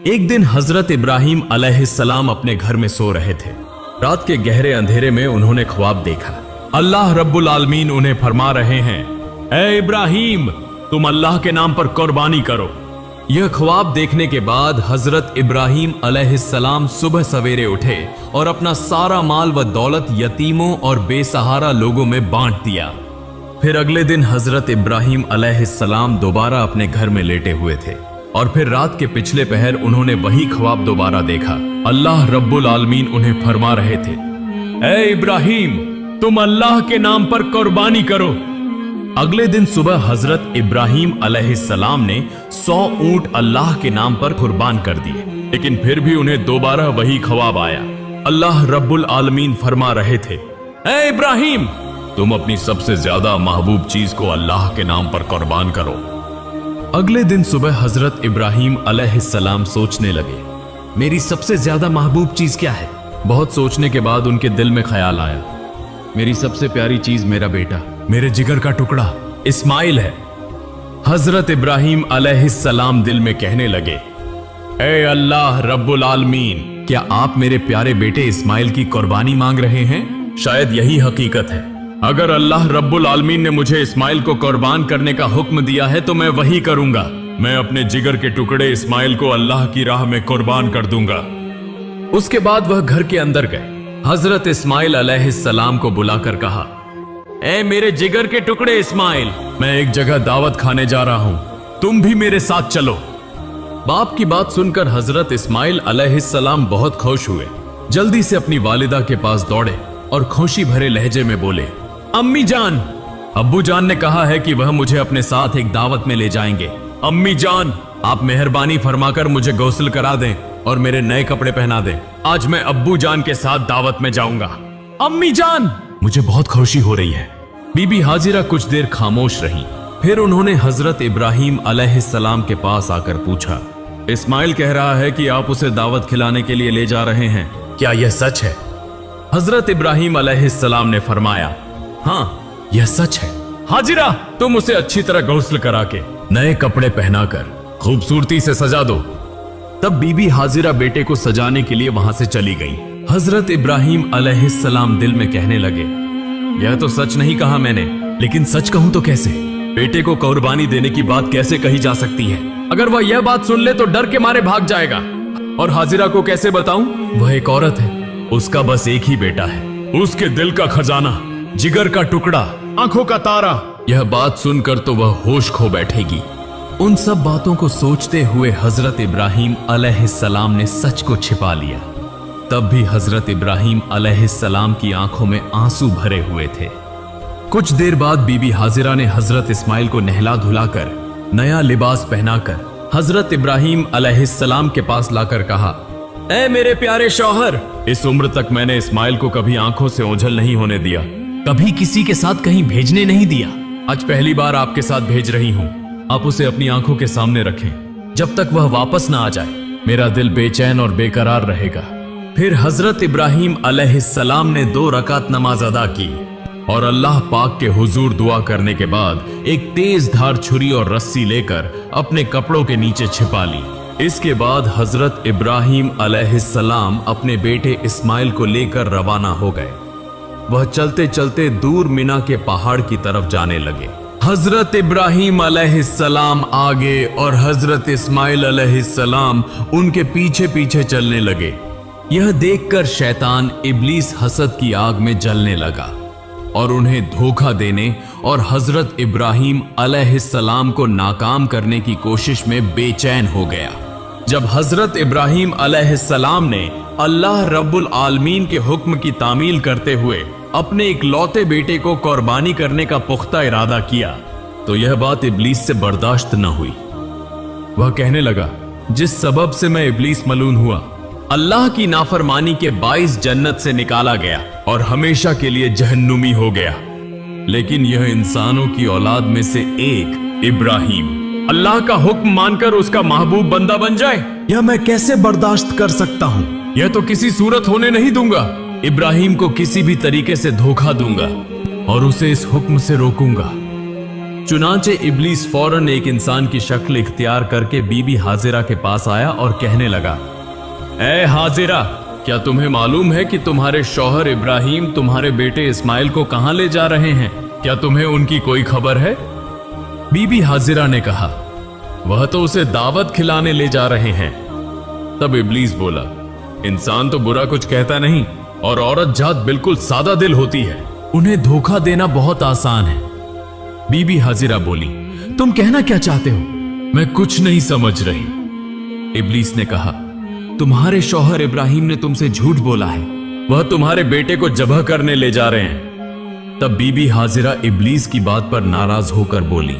एक दिन हजरत इब्राहिम अलैहिस्सलाम अपने घर में सो रहे थे। रात के गहरे अंधेरे में उन्होंने ख्वाब देखा। अल्लाह रब्बुल आलमीन उन्हें फरमा रहे हैं, ऐ इब्राहिम, तुम अल्लाह के नाम पर कुर्बानी करो। यह ख्वाब देखने के बाद हजरत इब्राहिम अलैहिस्सलाम सुबह सवेरे उठे और अपना सारा माल व दौलत यतीमों और बेसहारा लोगों में बांट दिया। फिर अगले दिन हजरत इब्राहिम अलैहिस्सलाम दोबारा अपने घर में लेटे हुए थे और फिर रात के पिछले पहर उन्होंने वही ख्वाब दोबारा देखा। अल्लाह रब्बुल आलमीन उन्हें फरमा रहे थे, ऐ इब्राहिम, तुम अल्लाह के नाम पर कुर्बानी करो। अगले दिन सुबह हजरत इब्राहिम अलैहिस्सलाम ने 100 ऊंट अल्लाह के नाम पर कुर्बान कर दिए, लेकिन फिर भी उन्हें दोबारा वही ख्वाब आया। अल्लाह रब्बुल आलमीन फरमा रहे थे, ऐ इब्राहिम, तुम अपनी सबसे ज्यादा महबूब चीज को अल्लाह के नाम पर कुर्बान करो। अगले दिन सुबह हजरत इब्राहिम अलैहिस्सलाम सोचने लगे, मेरी सबसे ज्यादा महबूब चीज क्या है। बहुत सोचने के बाद उनके दिल में ख्याल आया, मेरी सबसे प्यारी चीज मेरा बेटा, मेरे जिगर का टुकड़ा इस्माइल है। हजरत इब्राहिम अलैहिस्सलाम दिल में कहने लगे, ऐ अल्लाह रब्बुल आलमीन, क्या आप मेरे प्यारे बेटे इस्माइल की कुर्बानी मांग रहे हैं? शायद यही हकीकत है। अगर अल्लाह रब्बुल आलमीन ने मुझे इस्माइल को कुर्बान करने का हुक्म दिया है तो मैं वही करूंगा। मैं अपने जिगर के टुकड़े इस्माइल को अल्लाह की राह में कुर्बान कर दूंगा। उसके बाद वह घर के अंदर गए। हजरत इस्माइल अलैहिस्सलाम को बुलाकर कहा, ऐ मेरे जिगर के टुकड़े इस्माइल, मैं एक जगह दावत खाने जा रहा हूं, तुम भी मेरे साथ चलो। बाप की बात सुनकर हजरत इस्माइल अलैहिस्सलाम बहुत खुश हुए। जल्दी से अपनी वालिदा के पास दौड़े और खुशी भरे लहजे में बोले, अम्मी जान, अब्बू जान ने कहा है कि वह मुझे अपने साथ एक दावत में ले जाएंगे। अम्मी जान, आप मेहरबानी फरमाकर मुझे गौसल करा दें और मेरे नए कपड़े पहना दें। आज मैं अब्बू जान के साथ दावत में जाऊंगा। अम्मी जान, मुझे बहुत खुशी हो रही है। बीबी हाजिरा कुछ देर खामोश रही। फिर उन्होंने हजरत इब्राहिम अलैहिस्सलाम के पास आकर पूछा, इस्माइल कह रहा है कि आप उसे दावत खिलाने के लिए ले जा रहे हैं, क्या यह सच है? हजरत इब्राहिम अलैहिस्सलाम ने फरमाया, हाँ, यह सच है। हाजिरा, तुम उसे अच्छी तरह गौसल करा के नए कपड़े पहनाकर खूबसूरती से सजा दो। तब बीबी हाजिरा बेटे को सजाने के लिए वहां से चली गई। हजरत इब्राहिम अलैहिस्सलाम दिल में कहने लगे, यह तो सच नहीं कहा मैंने, लेकिन सच कहूं तो कैसे? बेटे को कुर्बानी देने की बात कैसे कही जा सकती है? अगर वह यह बात सुन ले तो डर के मारे भाग जाएगा। और हाजिरा को कैसे बताऊं? वह एक औरत है, उसका बस एक ही बेटा है, उसके दिल का खजाना, जिगर का टुकड़ा, आंखों का तारा। यह बात सुनकर तो वह होश खो बैठेगी। उन सब बातों को सोचते हुए हजरत इब्राहिम अलैहिस्सलाम ने सच को छिपा लिया। तब भी हजरत इब्राहिम अलैहिस्सलाम की आंखों में आंसू भरे हुए थे। कुछ देर बाद बीबी हाजिरा ने हजरत इस्माइल को नहला धुलाकर नया लिबास पहनाकर हजरत इब्राहिम अलैहिस्सलाम के पास लाकर कहा, ऐ मेरे प्यारे शौहर, इस उम्र तक मैंने इस्माइल को कभी आंखों से ओझल नहीं होने दिया, कभी किसी के साथ कहीं भेजने नहीं दिया। आज पहली बार आपके साथ भेज रही हूं। आप उसे अपनी आंखों के सामने रखें। जब तक वह वापस ना आ जाए, मेरा दिल बेचैन और बेकरार रहेगा। फिर हजरत इब्राहिम अलैहिस्सलाम ने 2 रकात नमाज अदा की और अल्लाह पाक के हुजूर दुआ करने के बाद एक तेज धार छुरी और रस्सी लेकर अपने कपड़ों के नीचे छिपा ली। इसके बाद हजरत इब्राहिम अलैहिस्सलाम अपने बेटे इस्माइल को लेकर रवाना हो गए। वह चलते चलते दूर मिना के पहाड़ की तरफ जाने लगे। हजरत इब्राहिम अलैहिस्सलाम आगे और हजरत इस्माइल अलैहिस्सलाम उनके पीछे पीछे चलने लगे। यह देखकर शैतान इब्लीस हसद की आग में जलने लगा और उन्हें धोखा देने और हजरत इब्राहिम अलैहिस्सलाम को नाकाम करने की कोशिश में बेचैन हो गया। जब हजरत इब्राहिम अलैहिस्सलाम ने अल्लाह रब्बुल आलमीन के हुक्म की तामील करते हुए अपने इकलौते बेटे को कुर्बानी करने का पुख्ता इरादा किया तो यह बात इब्लीस से बर्दाश्त न हुई। वह कहने लगा, जिस सबब से मैं इब्लीस मलून हुआ, अल्लाह की नाफरमानी के 22 जन्नत से निकाला गया और हमेशा के लिए जहन्नुमी हो गया। लेकिन यह इंसानों की औलाद में से एक इब्राहिम अल्लाह का हुक्म मानकर उसका महबूब बंदा बन जाए, यह मैं कैसे बर्दाश्त कर सकता हूं? यह तो किसी सूरत होने नहीं दूंगा। इब्राहिम को किसी भी तरीके से धोखा दूंगा और उसे इस हुक्म से रोकूंगा। चुनांचे इब्लीस फौरन एक इंसान की शक्ल इख्तियार करके बीबी हाजिरा के पास आया और कहने लगा, ए हाजिरा, क्या तुम्हें मालूम है कि तुम्हारे शौहर इब्राहिम तुम्हारे बेटे इस्माइल को कहां ले जा रहे हैं? क्या तुम्हें उनकी कोई खबर है? बीबी हाजिरा ने कहा, वह तो उसे दावत खिलाने ले जा रहे हैं। तब इब्लीस बोला, इंसान तो बुरा कुछ कहता नहीं और औरत जात बिल्कुल सादा दिल होती है, उन्हें धोखा देना बहुत आसान है। बीबी हाजिरा बोली, तुम कहना क्या चाहते हो? मैं कुछ नहीं समझ रही। इब्लीस ने कहा, तुम्हारे शौहर इब्राहिम ने तुमसे झूठ बोला है, वह तुम्हारे बेटे को जबह करने ले जा रहे हैं। तब बीबी हाजिरा इब्लीस की बात पर नाराज होकर बोली,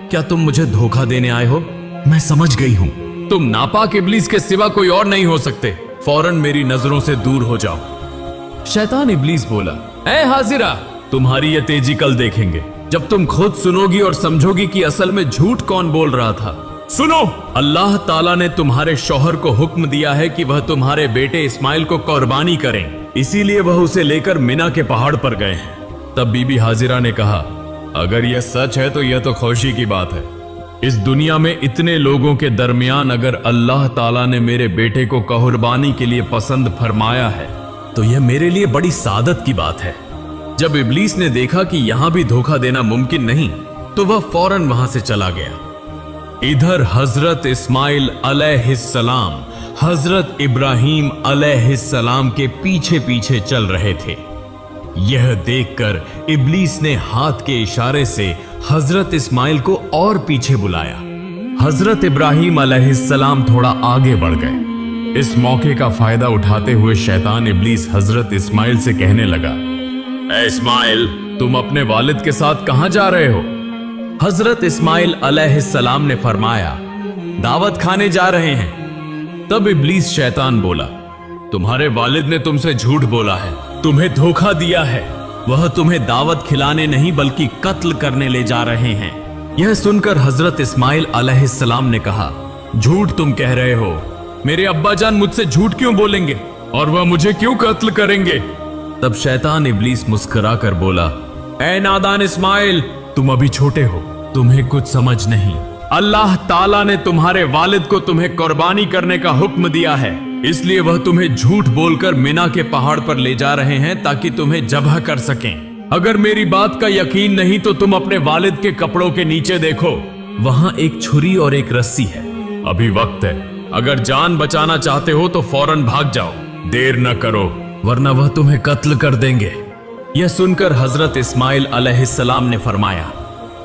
क्या तुम मुझे धोखा देने आए हो? मैं समझ गई हूं, तुम नापाक इब्लीस के सिवा कोई और नहीं हो सकते, फौरन मेरी नजरों से दूर हो जाओ। शैतान इब्लीस बोला, ए हाजिरा, तुम्हारी ये तेजी कल देखेंगे, जब तुम खुद सुनोगी और समझोगी कि असल में झूठ कौन बोल रहा था। सुनो, अल्लाह ताला ने तुम्हारे शौहर को हुक्म दिया है कि वह तुम्हारे बेटे इस्माइल को कुर्बानी करें, इसीलिए वह उसे लेकर मिना के पहाड़ पर गए हैं। तब बीबी हाजिरा ने कहा, अगर यह सच है तो यह तो खुशी की बात है। इस दुनिया में इतने लोगों के दरमियान अगर अल्लाह ताला ने मेरे बेटे को कुर्बानी के लिए पसंद फरमाया है तो यह मेरे लिए बड़ी सादत की बात है। जब इब्लीस ने देखा कि यहां भी धोखा देना मुमकिन नहीं तो वह फौरन वहां से चला गया। इधर हजरत इस्माइल अलैहिस्सलाम हजरत इब्राहिम अलैहिस्सलाम के पीछे पीछे चल रहे थे। यह देखकर इब्लीस ने हाथ के इशारे से हजरत इस्माइल को और पीछे बुलाया। हजरत इब्राहिम अलैहिस्सलाम थोड़ा आगे बढ़ गए। इस मौके का फायदा उठाते हुए शैतान इब्लीस हजरत इस्माइल से कहने लगा, ए इस्माइल, तुम अपने वालिद के साथ कहां जा रहे हो? हजरत इस्माइल अलैहिस्सलाम ने फरमाया, दावत खाने जा रहे हैं। तब इब्लीस शैतान बोला, तुम्हारे वालिद ने तुमसे झूठ बोला है, तुम्हें धोखा दिया है, वह तुम्हें दावत खिलाने नहीं बल्कि कत्ल करने ले जा रहे हैं। यह सुनकर हजरत इस्माइल अलैहिस्सलाम ने कहा, झूठ तुम कह रहे हो, मेरे अब्बा जान मुझसे झूठ क्यों बोलेंगे और वह मुझे क्यों कत्ल करेंगे? तब शैतान इब्लीस मुस्कुरा कर बोला, ए नादान इस्माइल, तुम अभी छोटे हो, तुम्हें कुछ समझ नहीं। अल्लाह ताला ने तुम्हारे वालिद को तुम्हें कुर्बानी करने का हुक्म दिया है, इसलिए वह तुम्हें झूठ बोलकर मिना के पहाड़ पर ले जा रहे हैं ताकि तुम्हें जबह कर सकें। अगर मेरी बात का यकीन नहीं तो तुम अपने वालिद के कपड़ों के नीचे देखो, वहां एक छुरी और एक रस्सी है। अभी वक्त है, अगर जान बचाना चाहते हो तो फौरन भाग जाओ, देर न करो वरना वह तुम्हें कत्ल कर देंगे। यह सुनकर हजरत इस्माइल अलैहिस्सलाम ने फरमाया,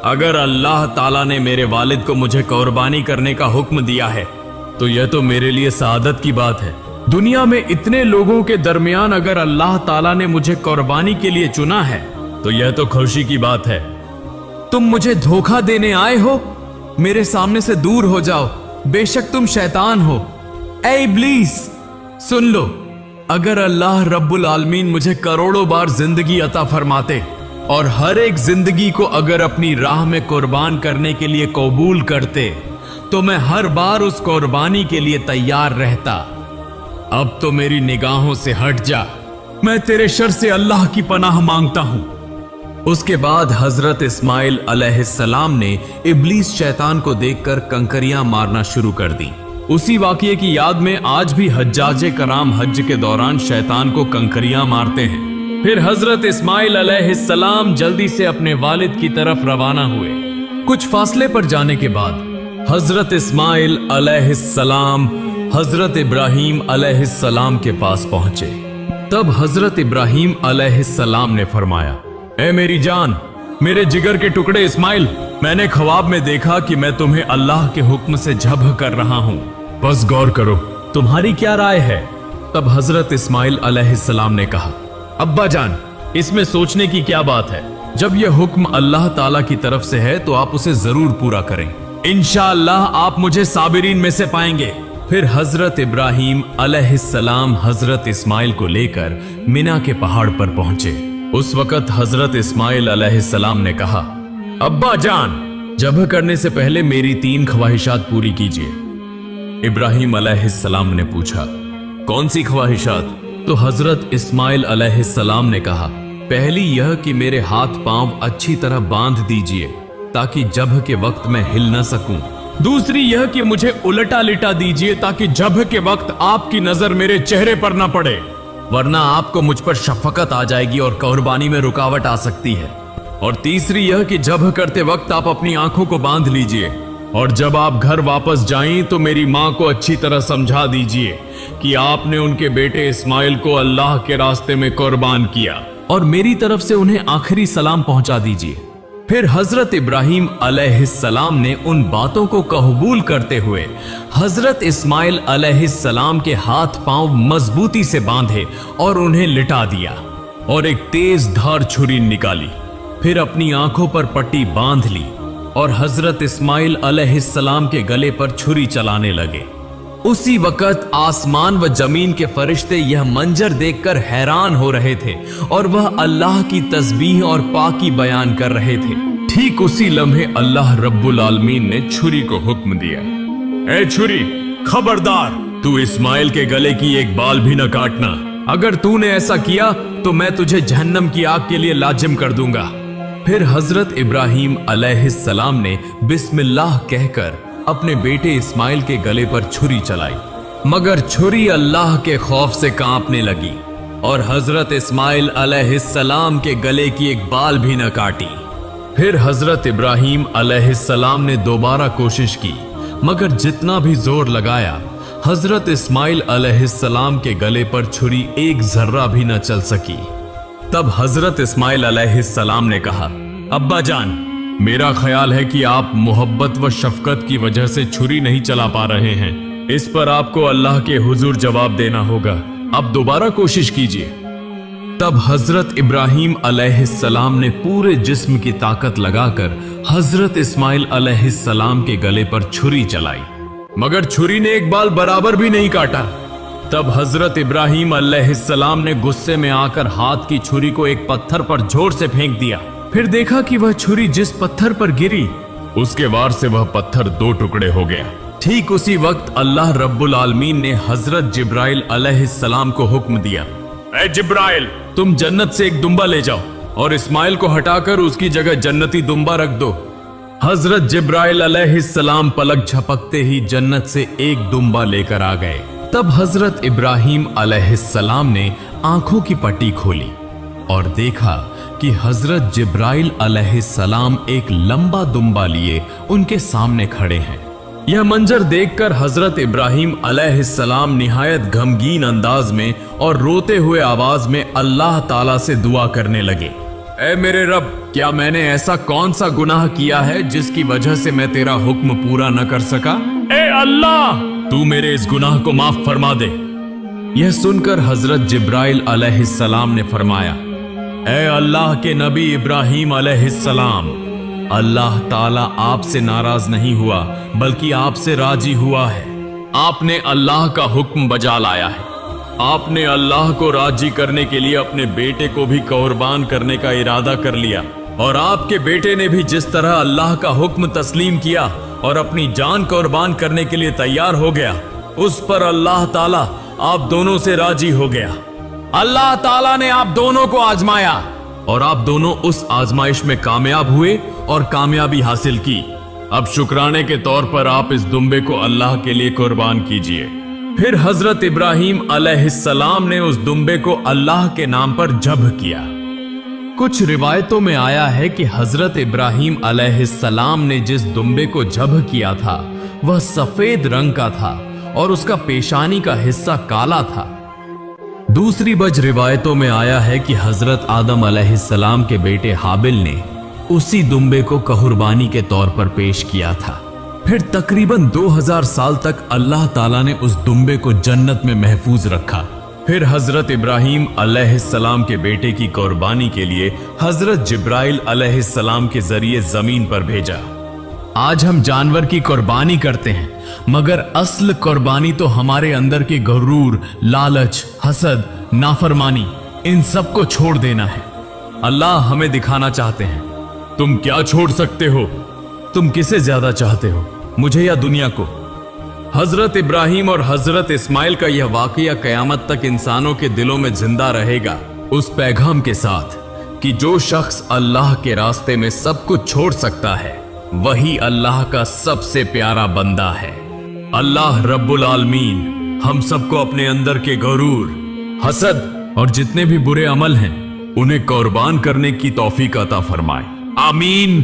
अगर अल्लाह ताला ने मेरे वालिद को मुझे कुर्बानी करने का हुक्म दिया है तो यह तो मेरे लिए सादत की बात है। दुनिया में इतने लोगों के दरमियान अगर अल्लाह ताला ने मुझे कुर्बानी के लिए चुना है तो यह तो खुशी की बात है। तुम मुझे धोखा देने आए हो, मेरे सामने से दूर हो जाओ, बेशक तुम शैतान हो। ए इब्लीस, सुन लो, अगर अल्लाह रब्बुल आलमीन मुझे करोड़ों बार जिंदगी अता फरमाते और हर एक जिंदगी को अगर अपनी राह में कुर्बान करने के लिए कबूल करते तो मैं हर बार उस कुर्बानी के लिए तैयार रहता। अब तो मेरी निगाहों से हट जा, मैं तेरे शर से अल्लाह की पनाह मांगता हूं। उसके बाद हजरत इस्माइल अलैहिस्सलाम ने इब्लीस शैतान को देखकर कंकरियां मारना शुरू कर दी। उसी वाकये की याद में आज भी हज्जाजे कराम हज के दौरान शैतान को कंकरियां मारते हैं। फिर हजरत इस्माइल अलैहिस्सलाम जल्दी से अपने वालिद की तरफ रवाना हुए। कुछ फासले पर जाने के बाद हजरत इस्माइल अलैहिस्सलाम हजरत इब्राहिम अलैहिस्सलाम के पास पहुंचे। तब हजरत इब्राहिम अलैहिस्सलाम ने फरमाया, ए मेरी जान, मेरे जिगर के टुकड़े इस्माइल, मैंने ख्वाब में देखा कि मैं तुम्हें अल्लाह के हुक्म से जब्ह कर रहा हूं, बस गौर करो, तुम्हारी क्या राय है? तब हजरत इस्माइल अलैहिस्सलाम ने कहा, अब्बा जान, इसमें सोचने की क्या बात है? जब यह हुक्म अल्लाह ताला की तरफ से है तो आप उसे जरूर पूरा करें, इंशाअल्लाह आप मुझे साबिरीन में से पाएंगे। फिर हजरत इब्राहिम अलैहिस्सलाम हजरत इस्माइल को लेकर मिना के पहाड़ पर पहुंचे। उस वक्त हजरत इस्माइल अलैहिस्सलाम ने कहा, अब्बा जान, जब्ह करने से पहले मेरी 3 ख्वाहिशात पूरी कीजिए। इब्राहिम अलैहिस्सलाम ने पूछा, कौन सी ख्वाहिशात? तो हजरत इस्माइल अलैहिस्सलाम ने कहा, पहली यह कि मेरे हाथ पांव अच्छी तरह बांध दीजिए ताकि जब के वक्त मैं हिल न सकूं। दूसरी यह कि मुझे उलटा लिटा दीजिए ताकि जब के वक्त आपकी नजर मेरे चेहरे पर न पड़े, वरना आपको मुझ पर शफकत आ जाएगी और कुर्बानी में रुकावट आ सकती है। और तीसरी यह कि जब करते वक्त आप अपनी आंखों को बांध लीजिए और जब आप घर वापस जाएं तो मेरी मां को अच्छी तरह समझा दीजिए कि आपने उनके बेटे इस्माइल को अल्लाह के रास्ते में कुर्बान किया, और मेरी तरफ से उन्हें आखिरी सलाम पहुंचा दीजिए। फिर हजरत इब्राहिम अलैहिस्सलाम ने उन बातों को कबूल करते हुए हजरत इस्माइल अलैहिस्सलाम के हाथ पांव मजबूती से बांधे और उन्हें लिटा दिया और एक तेज धार छुरी निकाली। फिर अपनी आंखों पर पट्टी बांध ली और हजरत इस्माइल अलैहिस्सलाम के गले पर छुरी चलाने लगे। उसी वक्त आसमान व जमीन के फरिश्ते यह मंजर देखकर हैरान हो रहे थे और वह अल्लाह की तस्बीह और पाकी बयान कर रहे थे। ठीक उसी लम्हे अल्लाह रब्बुल आलमीन ने छुरी को हुक्म दिया, ए छुरी, खबरदार, तू इस्माइल के गले की एक बाल भी न काटना। अगर तूने ऐसा किया तो मैं तुझे जहन्नम की आग के लिए लाजिम कर दूंगा। फिर हजरत इब्राहिम अलैहिस्सलाम ने बिस्मिल्लाह कहकर अपने बेटे इस्माइल के गले पर छुरी चलाई, मगर छुरी अल्लाह के खौफ से कांपने लगी और हजरत इस्माइल अलैहिस्सलाम के गले की एक बाल भी न काटी। फिर हजरत इब्राहिम अलैहिस्सलाम ने दोबारा कोशिश की, मगर जितना भी जोर लगाया हजरत इस्माइल अलैहिस्सलाम के गले पर छुरी एक जर्रा भी न चल सकी। तब हजरत इस्माइल अलैहिस्सलाम ने कहा, अब्बा जान, मेरा ख्याल है कि आप मोहब्बत व शफकत की वजह से छुरी नहीं चला पा रहे हैं। इस पर आपको अल्लाह के हुजूर जवाब देना होगा। अब दोबारा कोशिश कीजिए। तब हजरत इब्राहिम अलैहिस्सलाम ने पूरे जिस्म की ताकत लगाकर हजरत इस्माइल अलैहिस्सलाम के गले पर छुरी चलाई, मगर छुरी ने एक बाल बराबर भी नहीं काटा। तब हजरत इब्राहिम अलैहिस्सलाम ने गुस्से में आकर हाथ की छुरी को एक पत्थर पर जोर से फेंक दिया। फिर देखा कि वह छुरी जिस पत्थर पर गिरी उसके वार से वह पत्थर दो टुकड़े हो गया। ठीक उसी वक्त अल्लाह रब्बुल आलमीन ने हजरत जिब्राइल अलैहिस्सलाम को हुक्म दिया, ए जिब्राइल, तुम जन्नत से एक दुम्बा ले जाओ और इस्माइल को हटाकर उसकी जगह जन्नती दुम्बा रख दो। हजरत जिब्राइल अलैहिस्सलाम पलक झपकते ही जन्नत से एक दुम्बा लेकर आ गए। तब हजरत इब्राहिम अलैहिस्सलाम ने आंखों की पट्टी खोली और देखा कि हजरत जिब्राइल अलैहिस्सलाम एक लंबा दुम्बा लिए उनके सामने खड़े हैं। यह मंजर देखकर हजरत इब्राहिम अलैहिस्सलाम निहायत गमगीन अंदाज में और रोते हुए आवाज में अल्लाह ताला से दुआ करने लगे, ऐ मेरे रब, क्या मैंने ऐसा कौन सा गुनाह किया है जिसकी वजह से मैं तेरा हुक्म पूरा न कर सका? ए अल्लाह, तू मेरे इस गुनाह को माफ फरमा दे। यह सुनकर हजरत जिब्राइल अलैहिस्सलाम ने फरमाया, ऐ अल्लाह के नबी इब्राहिम अलैहिस्सलाम, अल्लाह ताला आपसे नाराज नहीं हुआ बल्कि आपसे राजी हुआ है। आपने अल्लाह का हुक्म बजा लाया है। आपने अल्लाह को राजी करने के लिए अपने बेटे को भी कुर्बान करने का इरादा कर लिया, और आपके बेटे ने भी जिस तरह अल्लाह का हुक्म तस्लीम किया और अपनी जान कुर्बान करने के लिए तैयार हो गया, उस पर अल्लाह ताला आप दोनों से राजी हो गया। अल्लाह ताला ने आप दोनों को आजमाया और आप दोनों उस आजमाइश में कामयाब हुए और कामयाबी हासिल की। अब शुक्राने के तौर पर आप इस दुम्बे को अल्लाह के लिए कुर्बान कीजिए। फिर हजरत इब्राहिम अलैहिस्सलाम ने उस दुम्बे को अल्लाह के नाम पर ज़ब्ह किया। कुछ रिवायतों में आया है कि हजरत इब्राहिम अलैहिस्सलाम ने जिस दुम्बे को ज़ब्ह किया था वह सफेद रंग का था और उसका पेशानी का हिस्सा काला था। दूसरी बज रिवायतों में आया है कि हजरत आदम अलैहिस्सलाम के बेटे हाबिल ने उसी दुम्बे को कुर्बानी के तौर पर पेश किया था। फिर तकरीबन 2000 साल तक अल्लाह ताला ने उस दुम्बे को जन्नत में महफूज रखा। फिर हजरत इब्राहिम अलैहिस्सलाम के बेटे की कुर्बानी के लिए हजरत जिब्राइल अलैहिस्सलाम के जरिए जमीन पर भेजा। आज हम जानवर की कुर्बानी करते हैं, मगर असल कुर्बानी तो हमारे अंदर के गुरूर, लालच, हसद, नाफरमानी, इन सब को छोड़ देना है। अल्लाह हमें दिखाना चाहते हैं, तुम क्या छोड़ सकते हो? तुम किसे ज्यादा चाहते हो, मुझे या दुनिया को? हजरत इब्राहिम और हजरत इस्माइल का यह वाकया कयामत तक इंसानों के दिलों में जिंदा रहेगा, उस पैगाम के साथ कि जो शख्स अल्लाह के रास्ते में सब कुछ छोड़ सकता है वही अल्लाह का सबसे प्यारा बंदा है। अल्लाह रब्बुल आलमीन हम सबको अपने अंदर के गरूर, हसद और जितने भी बुरे अमल हैं उन्हें कुर्बान करने की तौफीक अता फरमाए। आमीन।